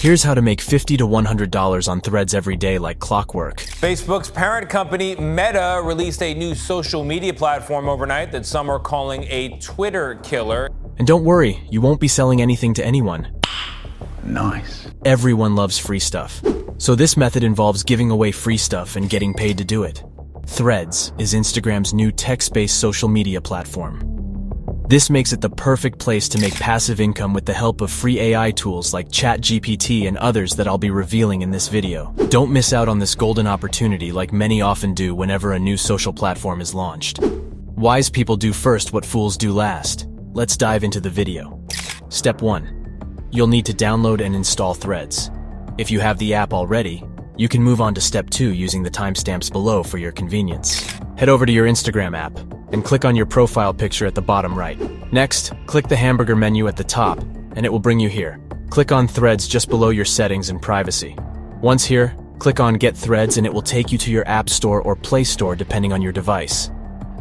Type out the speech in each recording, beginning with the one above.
Here's how to make $50 to $100 on Threads every day like clockwork. Facebook's parent company, Meta, released a new social media platform overnight that some are calling a Twitter killer. And don't worry, you won't be selling anything to anyone. Nice. Everyone loves free stuff. So this method involves giving away free stuff and getting paid to do it. Threads is Instagram's new text-based social media platform. This makes it the perfect place to make passive income with the help of free AI tools like ChatGPT and others that I'll be revealing in this video. Don't miss out on this golden opportunity like many often do whenever a new social platform is launched. Wise people do first what fools do last. Let's dive into the video. Step 1. You'll need to download and install Threads. If you have the app already, you can move on to Step 2 using the timestamps below for your convenience. Head over to your Instagram app and click on your profile picture at the bottom right. Next, click the hamburger menu at the top and it will bring you here. Click on Threads just below your settings and privacy. Once here, click on Get Threads and it will take you to your App Store or Play Store depending on your device.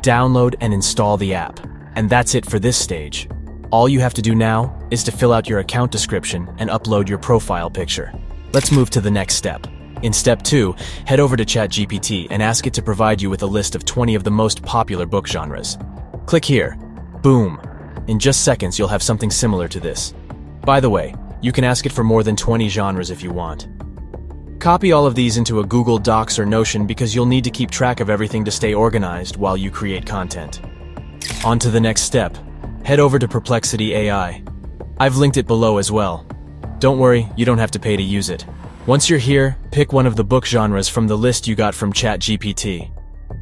Download and install the app. And that's it for this stage. All you have to do now is to fill out your account description and upload your profile picture. Let's move to the next step. In Step 2, head over to ChatGPT and ask it to provide you with a list of 20 of the most popular book genres. Click here. Boom. In just seconds, you'll have something similar to this. By the way, you can ask it for more than 20 genres if you want. Copy all of these into a Google Docs or Notion because you'll need to keep track of everything to stay organized while you create content. On to the next step. Head over to Perplexity AI. I've linked it below as well. Don't worry, you don't have to pay to use it. Once you're here, pick one of the book genres from the list you got from ChatGPT.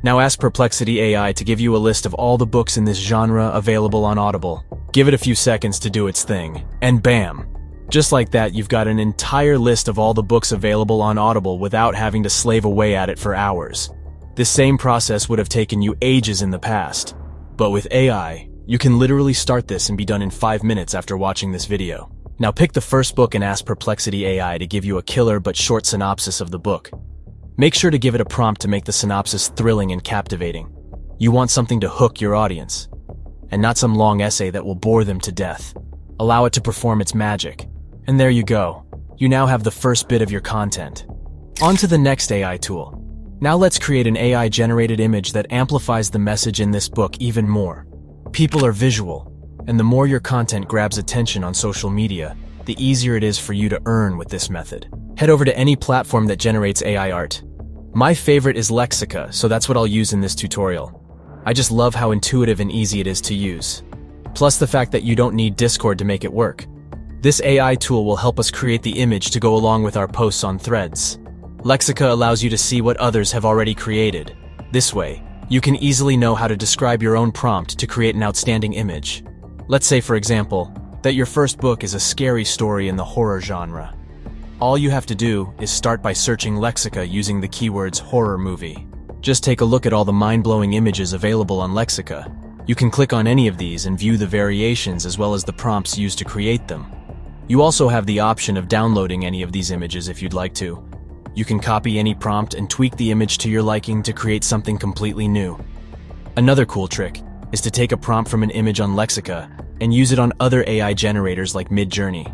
Now ask Perplexity AI to give you a list of all the books in this genre available on Audible. Give it a few seconds to do its thing, and bam! Just like that, you've got an entire list of all the books available on Audible without having to slave away at it for hours. This same process would have taken you ages in the past. But with AI, you can literally start this and be done in 5 minutes after watching this video. Now pick the first book and ask Perplexity AI to give you a killer but short synopsis of the book. Make sure to give it a prompt to make the synopsis thrilling and captivating. You want something to hook your audience, and not some long essay that will bore them to death. Allow it to perform its magic. And there you go. You now have the first bit of your content. On to the next AI tool. Now let's create an AI-generated image that amplifies the message in this book even more. People are visual. And the more your content grabs attention on social media, the easier it is for you to earn with this method. Head over to any platform that generates AI art. My favorite is Lexica, so that's what I'll use in this tutorial. I just love how intuitive and easy it is to use. Plus the fact that you don't need Discord to make it work. This AI tool will help us create the image to go along with our posts on Threads. Lexica allows you to see what others have already created. This way, you can easily know how to describe your own prompt to create an outstanding image. Let's say, for example, that your first book is a scary story in the horror genre. All you have to do is start by searching Lexica using the keywords horror movie. Just take a look at all the mind-blowing images available on Lexica. You can click on any of these and view the variations as well as the prompts used to create them. You also have the option of downloading any of these images if you'd like to. You can copy any prompt and tweak the image to your liking to create something completely new. Another cool trick is to take a prompt from an image on Lexica and use it on other AI generators like Midjourney.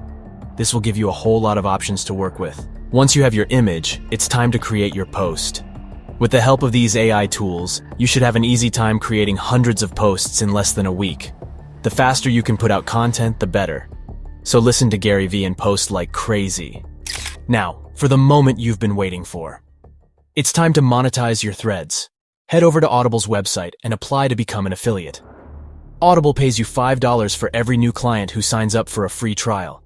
This will give you a whole lot of options to work with. Once you have your image, it's time to create your post. With the help of these AI tools, you should have an easy time creating hundreds of posts in less than a week. The faster you can put out content, the better. So listen to Gary Vee and post like crazy. Now, for the moment you've been waiting for. It's time to monetize your Threads. Head over to Audible's website and apply to become an affiliate. Audible pays you $5 for every new client who signs up for a free trial.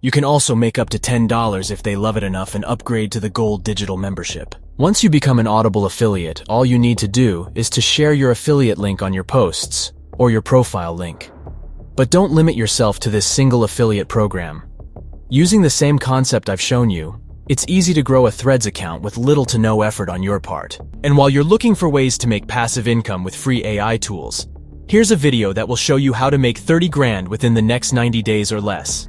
You can also make up to $10 if they love it enough and upgrade to the Gold Digital membership. Once you become an Audible affiliate, all you need to do is to share your affiliate link on your posts, or your profile link. But don't limit yourself to this single affiliate program. Using the same concept I've shown you, it's easy to grow a Threads account with little to no effort on your part. And while you're looking for ways to make passive income with free AI tools, here's a video that will show you how to make 30 grand within the next 90 days or less.